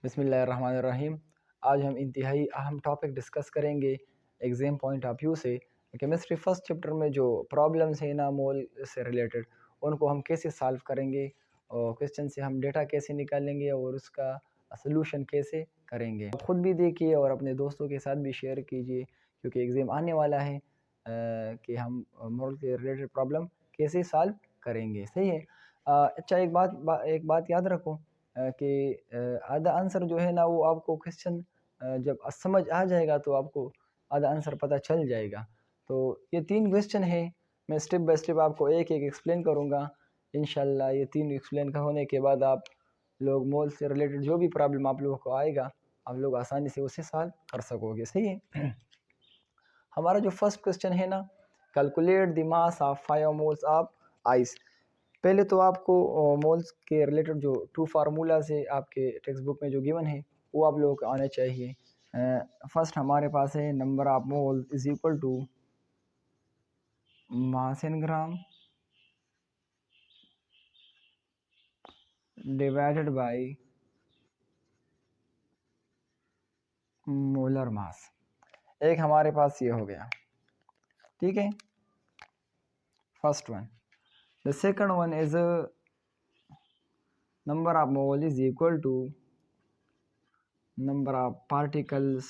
बिस्मिल्लाहिर्रहमानिर्रहीम। आज हम इंतहाई अहम टॉपिक डिस्कस करेंगे एग्ज़ाम पॉइंट ऑफ व्यू से। केमिस्ट्री फर्स्ट चैप्टर में जो प्रॉब्लम्स हैं ना मोल से रिलेटेड, उनको हम कैसे सॉल्व करेंगे और क्वेश्चन से हम डेटा कैसे निकालेंगे और उसका सलूशन कैसे करेंगे। आप ख़ुद भी देखिए और अपने दोस्तों के साथ भी शेयर कीजिए, क्योंकि एग्ज़ाम आने वाला है कि हम मोल के रिलेटेड प्रॉब्लम कैसे सॉल्व करेंगे। सही है। अच्छा, एक बात याद रखो कि आधा आंसर जो है ना वो आपको क्वेश्चन जब समझ आ जाएगा तो आपको आधा आंसर पता चल जाएगा। तो ये 3 क्वेश्चन है, मैं स्टेप बाय स्टेप आपको एक एक एक्सप्लेन करूँगा। इंशाल्लाह ये 3 एक्सप्लेन का होने के बाद आप लोग मोल से रिलेटेड जो भी प्रॉब्लम आप लोगों को आएगा, आप लोग आसानी से उसे सॉल्व कर सकोगे। सही है। हमारा जो फर्स्ट क्वेश्चन है ना, calculate the mass of 5 moles of ice. पहले तो आपको मोल्स के रिलेटेड जो 2 फार्मूलाज है आपके टेक्स्ट बुक में जो गिवन है वो आप लोगों को आने चाहिए। फर्स्ट हमारे पास है number of moles is equal to mass in gram divided by molar mass. एक हमारे पास ये हो गया, ठीक है, first one. The second one is number of mole is equal to number of particles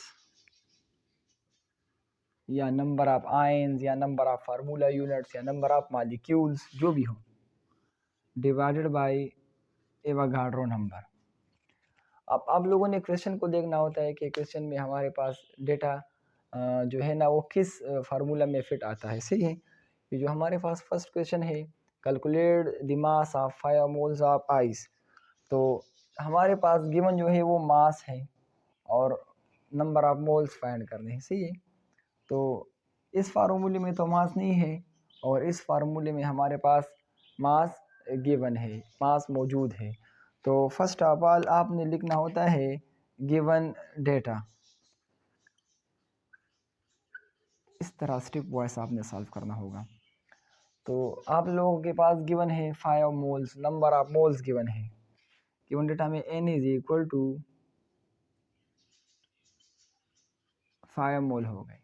या नंबर ऑफ आयन्स या नंबर ऑफ फार्मूला यूनिट्स या नंबर ऑफ मॉलिक्यूल्स जो भी हो, डिवाइडेड बाय एवोगाड्रो नंबर। अब आप लोगों ने क्वेश्चन को देखना होता है कि क्वेश्चन में हमारे पास डेटा जो है ना वो किस फार्मूला में फिट आता है। सही है। ये जो हमारे पास फर्स्ट क्वेश्चन है, calculate the mass of 5 moles of ice, तो हमारे पास गिवन जो है वो मास है और नंबर ऑफ मोल्स फाइंड करने हैं। सही है। तो इस फार्मूले में तो मास नहीं है और इस फार्मूले में हमारे पास मास गिवन है, मास मौजूद है। तो फर्स्ट ऑफ ऑल आपने लिखना होता है गिवन डेटा। इस तरह स्टेप वाइज आपने सॉल्व करना होगा। तो आप लोगों के पास गिवन है 5 moles, number of moles given है। गिवन डेटा में n इज इक्वल टू 5 मोल हो गए,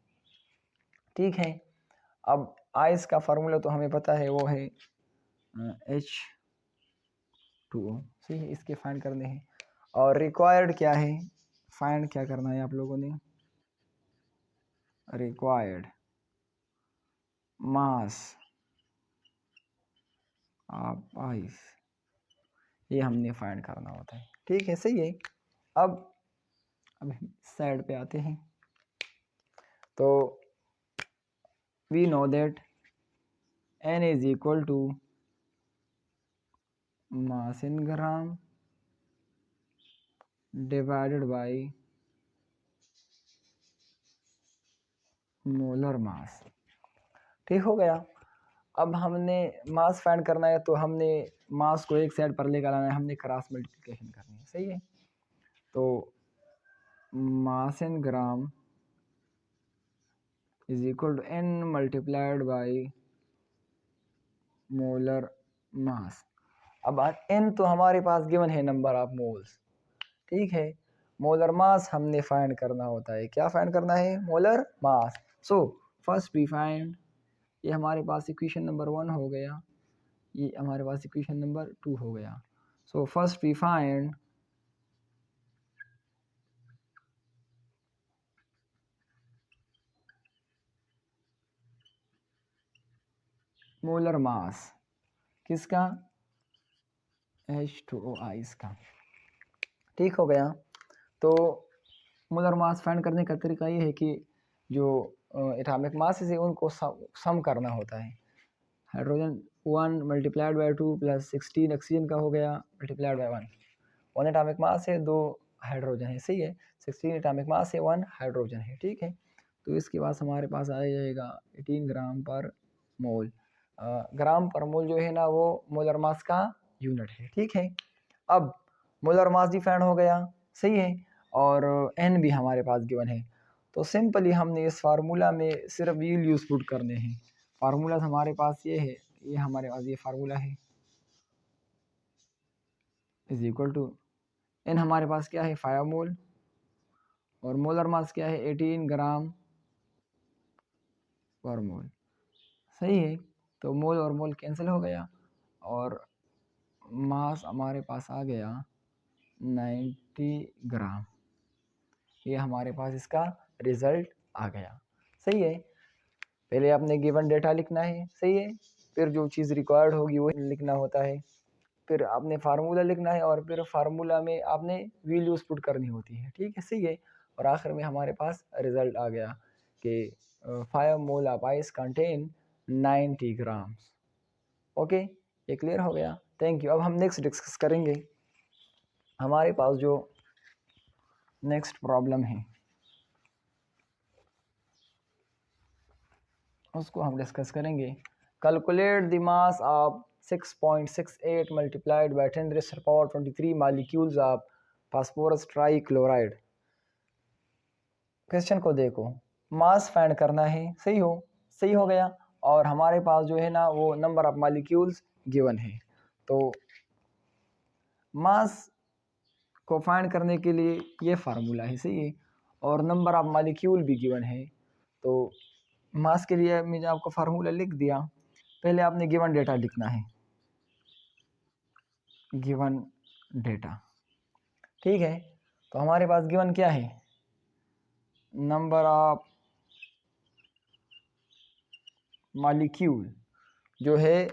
ठीक है। अब आइस का फार्मूला तो हमें पता है, वो है H2O। सही है, इसके फाइंड करने हैं। और रिक्वायर्ड क्या है, फाइंड क्या करना है आप लोगों ने, रिक्वायर्ड मास ऑफ आइस, ये हमने फाइंड करना होता है, ठीक है। सही है। अब साइड पे आते हैं। तो we know that n is equal to mass in gram divided by molar mass, ठीक हो गया। अब हमने मास फाइंड करना है तो हमने मास को एक साइड पर लेकर आना है, हमने क्रॉस मल्टीप्लिकेशन करनी है। सही है। तो mass in gram is equal to n multiplied by molar mass. अब n तो हमारे पास गिवन है नंबर ऑफ मोल्स, ठीक है। मोलर मास हमने फाइंड करना होता है। क्या फाइंड करना है, molar mass. So first we find, ये हमारे पास इक्वेशन नंबर 1 हो गया, ये हमारे पास इक्वेशन नंबर 2 हो गया। So first we find molar mass किसका, H2O आइस का, ठीक हो गया। तो मोलर मास फाइंड करने का तरीका ये है कि जो एटॉमिक मास है उनको सम करना होता है। Hydrogen 1 multiplied by 2 plus 16 oxygen का हो गया मल्टीप्लाइड बाय 1 एटॉमिक मास है, 2 हाइड्रोजन है। सही है। 16 एटॉमिक मास है, 1 हाइड्रोजन है, ठीक है। तो इसके बाद हमारे पास आ जाएगा 18 ग्राम पर मोल। ग्राम पर मोल जो है ना वो मोलर मास का यूनिट है, ठीक है। अब मोलर मास डिफाइंड हो गया, सही है, और n भी हमारे पास गिवन है। तो सिंपली हमने इस फार्मूला में सिर्फ व्हील यूज पुट करने हैं। फार्मूला हमारे पास ये है, ये हमारे पास ये फार्मूला है, इज इक्वल टू एन हमारे पास क्या है 5 मोल, और मोलर मास क्या है 18 ग्राम पर मोल। सही है, तो मोल और मोल कैंसिल हो गया और मास हमारे पास आ गया 90 ग्राम। ये हमारे पास इसका रिजल्ट आ गया। सही है, पहले आपने गिवन डेटा लिखना है, सही है, फिर जो चीज़ रिक्वायर्ड होगी वो लिखना होता है, फिर आपने फार्मूला लिखना है और फिर फार्मूला में आपने वैल्यूज पुट करनी होती है। ठीक है, सही है, और आखिर में हमारे पास रिजल्ट आ गया कि 5 mole of ice contain 90 grams. Okay, ये क्लियर हो गया। Thank you. अब हम नेक्स्ट डिस्कस करेंगे हमारे पास जो नेक्स्ट प्रॉब्लम है उसको हम डिस्कस करेंगे। Calculate the mass of 6.68 multiplied by 10 raised to the power 23 molecules of phosphorus trichloride. Question को देखो, मास फाइंड करना है, सही हो गया, और हमारे पास जो है ना वो नंबर ऑफ मॉलिक्यूल्स गिवन है। तो मास को फाइंड करने के लिए ये फार्मूला है, सही है, और नंबर ऑफ मॉलिक्यूल भी गिवन है। तो मास के लिए मैंने आपको फार्मूला लिख दिया। पहले आपने गिवन डेटा लिखना है, गिवन डेटा। ठीक है, तो हमारे पास गिवन क्या है, नंबर ऑफ मॉलिक्यूल जो है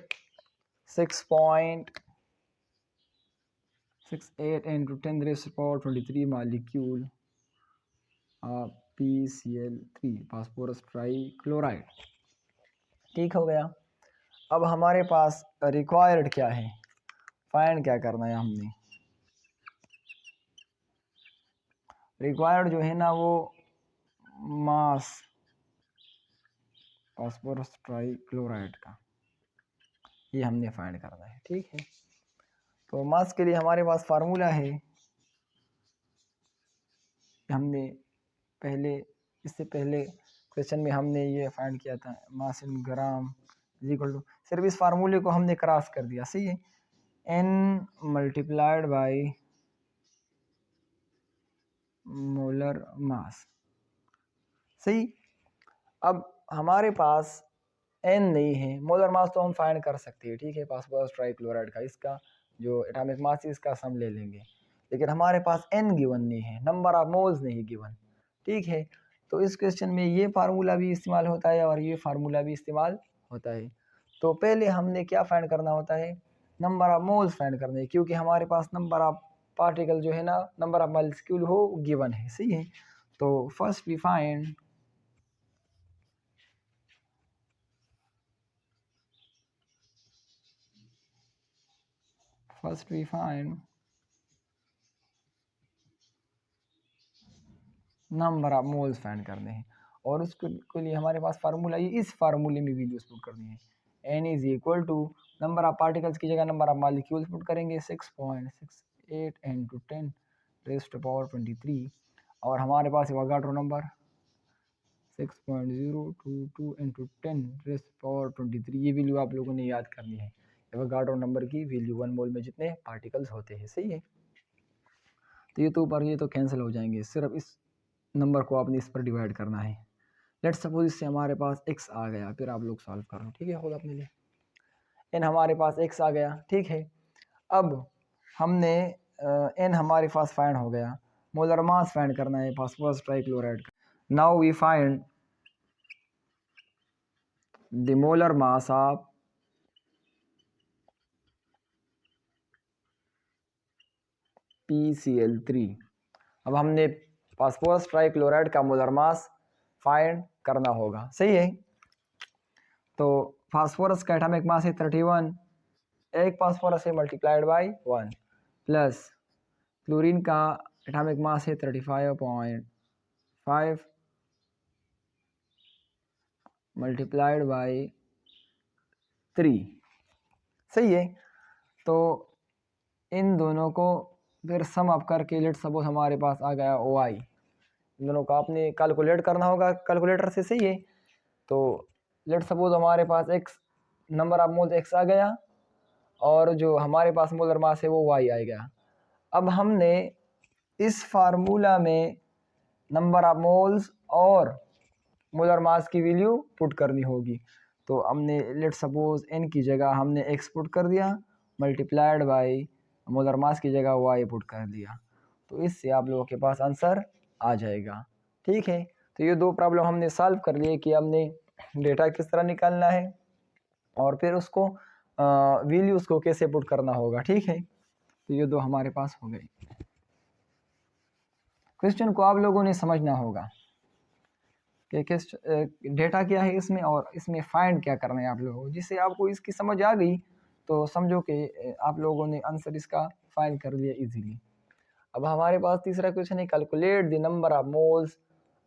6.68 into 10 raised to the power 23 molecule of PCl3 phosphorus trichloride. ठीक हो गया। अब हमारे पास रिक्वायर्ड क्या है, फाइंड क्या करना है हमने, रिक्वायर्ड जो है ना वो मास फास्फोरस ट्राईक्लोराइड का, ये हमने फाइंड करना है। ठीक है, तो मास के लिए हमारे पास फार्मूला है, हमने पहले इससे पहले क्वेश्चन में हमने ये फाइंड किया था, मास in gram is equal to, सिर्फ इस फार्मूले को हमने क्रॉस कर दिया। सही है, n multiplied by molar mass. सही, अब हमारे पास n नहीं है, मोलर मास तो हम फाइंड कर सकते हैं। ठीक है, फास्फोरस ट्राईक्लोराइड का इसका जो एटॉमिक मास है इसका सम ले लेंगे, लेकिन हमारे पास n गिवन नहीं है, नंबर ऑफ मोल्स नहीं गिवन। ठीक है, तो इस क्वेश्चन में ये फार्मूला भी इस्तेमाल होता है और ये फार्मूला भी इस्तेमाल होता है। तो पहले हमने क्या फाइंड करना होता है, नंबर ऑफ मोल्स फाइंड करने, क्योंकि हमारे पास नंबर ऑफ पार्टिकल जो है ना, नंबर ऑफ मॉलिक्यूल हो गिवन है। सही है, तो first we find number of moles find करने हैं, और उसके लिए हमारे पास फार्मूला ये इस फार्मूले में वैल्यूज पुट करनी है। n is equal to number of particles की जगह नंबर ऑफ मॉलिक्यूल्स पुट करेंगे, 6.68 इंटू 10 रेज़्ड टू पावर 23, और हमारे पास Avogadro number 6.022 into 10 raised to power 23। ये वैल्यू आप लोगों ने याद करनी है, एवोगाड्रो नंबर की वैल्यू 1 मोल में जितने पार्टिकल्स होते हैं। सही है, तो ये तो ऊपर ये तो कैंसिल हो जाएंगे, सिर्फ इस नंबर को आपने इस पर डिवाइड करना है। लेट्स सपोज इससे हमारे पास x आ गया, फिर आप लोग सॉल्व कर लो। ठीक है, खुद अपने लिए n हमारे पास x आ गया। ठीक है, अब हमने n हमारे पास फाइंड हो गया, मोलर मास फाइंड करना है फास्फोरस ट्राईक्लोराइड का। Now we find the molar mass of PCl3। अब हमने फास्फोरस ट्राईक्लोराइड का मोलर मास फाइंड करना होगा। सही है, तो फास्फोरस का एटॉमिक मास है 31, एक फास्फोरस है मल्टीप्लाइड बाई 1, प्लस क्लोरीन का एटॉमिक मास है 35.5 मल्टीप्लाइड बाई 3। सही है, तो इन दोनों को फिर सम अप करके लेट सपोज हमारे पास आ गया OI। इन दोनों को आपने कैलकुलेट करना होगा कैलकुलेटर से। सही है, तो लेट सपोज हमारे पास x number of moles x आ गया और जो हमारे पास मोलर मास है वो y आ गया। अब हमने इस फार्मूला में नंबर ऑफ मोल्स और मोलर मास की वैल्यू पुट करनी होगी। तो हमने लेट सपोज n की जगह हमने x पुट कर दिया, मल्टीप्लाइड बाई मोलर मास की जगह y पुट कर दिया। तो इससे आप लोगों के पास आंसर आ जाएगा। ठीक है, तो ये दो प्रॉब्लम हमने सॉल्व कर लिए कि हमने डेटा किस तरह निकालना है और फिर उसको वैल्यूज़ को कैसे पुट करना होगा। ठीक है, तो ये दो हमारे पास हो गई। क्वेश्चन को आप लोगों ने समझना होगा कि किस डेटा क्या है इसमें और इसमें फाइंड क्या करना है आप लोगों को। जिससे आपको इसकी समझ आ गई तो समझो कि आप लोगों ने आंसर इसका फाइंड कर लिया इजीली। अब हमारे पास तीसरा क्वेश्चन है, calculate the number of moles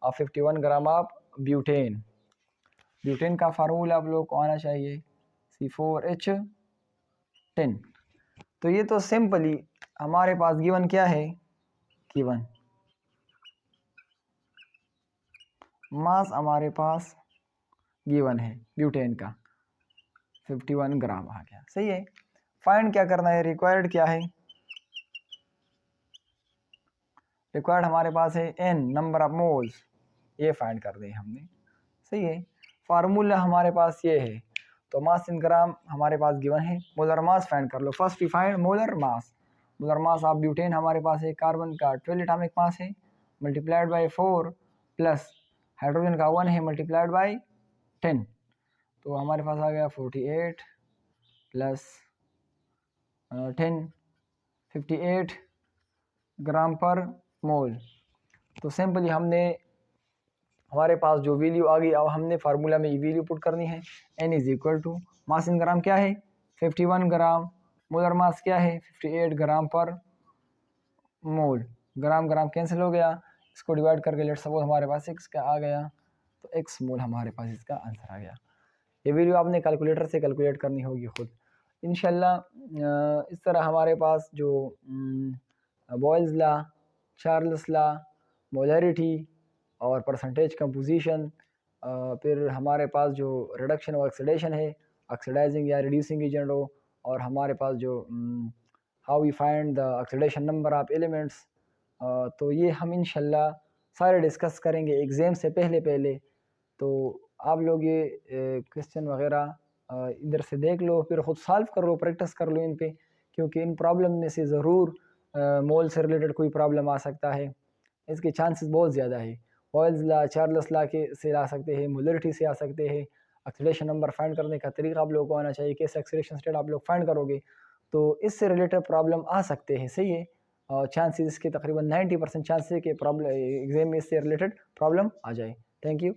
of 51 gram of butane. Butane का फार्मूला आप लोगों को आना चाहिए C4H10। तो ये तो सिंपली हमारे पास गिवन क्या है, गिवन मास हमारे पास गिवन है ब्यूटेन का 51 ग्राम आ गया। सही है, फाइंड क्या करना है, रिक्वायर्ड क्या है, रिक्वायर्ड हमारे पास है n नंबर ऑफ मोल्स, ये फाइंड कर दें हमने। सही है, फार्मूला हमारे पास ये है। तो मास इन ग्राम हमारे पास गिवन है, मोलर मास फाइंड कर लो। First we find molar mass. Molar mass of butane हमारे पास है, कार्बन का 12 एटॉमिक मास है मल्टीप्लाइड बाई 4 प्लस हाइड्रोजन का 1 है मल्टीप्लाइड बाई 10। तो हमारे पास आ गया 48 प्लस 10 58 ग्राम पर मोल। तो सिंपली हमने हमारे पास जो वैल्यू आ गई, अब हमने फार्मूला में ये वैल्यू पुट करनी है। n is equal to mass in gram क्या है 51 ग्राम, मोलर मास क्या है 58 ग्राम पर मोल। ग्राम ग्राम कैंसिल हो गया, इसको डिवाइड करके लेट सपोज हमारे पास x का आ गया, तो x मोल हमारे पास इसका आंसर आ गया। ये वैल्यू आपने कैलकुलेटर से कैलकुलेट करनी होगी खुद इंशाल्लाह। इस तरह हमारे पास जो Boyle's law, Charles law, molarity और परसेंटेज कंपोजिशन, फिर हमारे पास जो रिडक्शन और ऑक्सीडेशन है, ऑक्सीडाइजिंग या रिड्यूसिंग एजेंट हो, और हमारे पास जो how we find the oxidation number of elements, तो ये हम इंशाल्लाह सारे डिस्कस करेंगे एग्ज़ाम से पहले। तो आप लोग ये क्वेश्चन वगैरह इधर से देख लो, फिर ख़ुद सॉल्व कर लो, प्रैक्टिस कर लो इन पे, क्योंकि इन प्रॉब्लम में से ज़रूर मोल से रिलेटेड कोई प्रॉब्लम आ सकता है, इसके चांसेस बहुत ज़्यादा है। बॉयल्स लॉ, चार्ल्स लॉ के से आ सकते हैं, मोलैरिटी से आ सकते हैं। ऑक्सीडेशन नंबर फाइंड करने का तरीका आप लोगों को आना चाहिए, कैसे ऑक्सीडेशन स्टेट आप लोग फाइंड करोगे, तो इससे रिलेटेड प्रॉब्लम आ सकते हैं। सही है, और चांसेस इसके तकरीबन 90% चांसेस है कि प्रॉब्लम एग्जाम में इससे रिलेटेड प्रॉब्लम आ जाए। Thank you.